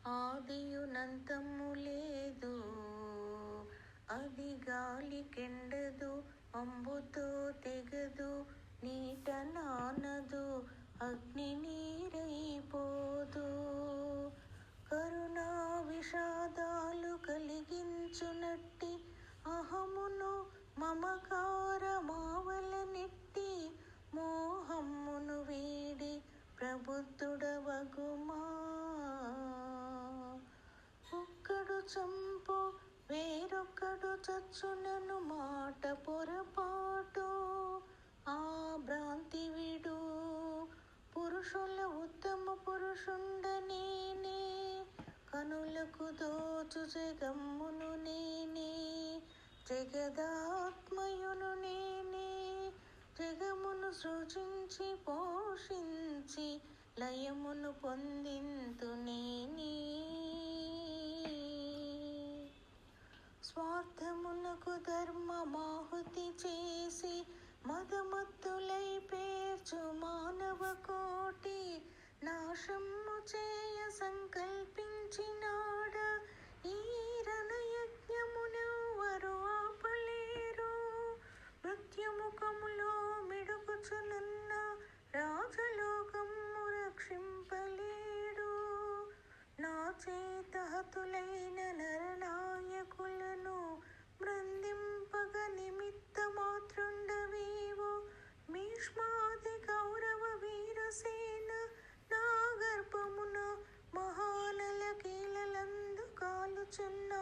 ఆదియునంతము లేదు, అది గాలికెండదు, అంబుతో తెగదు, నీట నానదు, అగ్ని నీరైపోదు. కరుణా విషాదాలు కలిగించునట్టి అహమును మమకారమావల నెట్టి మోహమ్మును వీడి ప్రబుద్ధుడవగుమా. ఒక్కడు చంపు వేరొక్కడు చచ్చునను మాట పొరపాటు, ఆ భ్రాంతి విడు. పురుషుల ఉత్తమ పురుషుండనేనే, కనులకు దోచు జగమ్మును నేనే, జగదాత్మయును నేనే. జగమును సృజించి పోషించి లయమును పొందింతు నేనే. స్వార్థమునకు ధర్మమాహుతి చేసి మదమత్తులై పేర్చు మానవ కోటి, నాశము చేయ సంకల్పించినాడ ఈ రణయజ్ఞమునెవ్వరు ఆపలేరు. మృత్యుముఖములో మిడుగుచునున్న రాజలోకము రక్షింపలేడు. నా చేత హతులైన నరనాయకులను బృందింపగ నిమిత్త మాత్రుండవీవు. భీష్మాది కౌరవ వీరసేన నా గర్భమున మహానల కీలలందు కాలుచున్నా.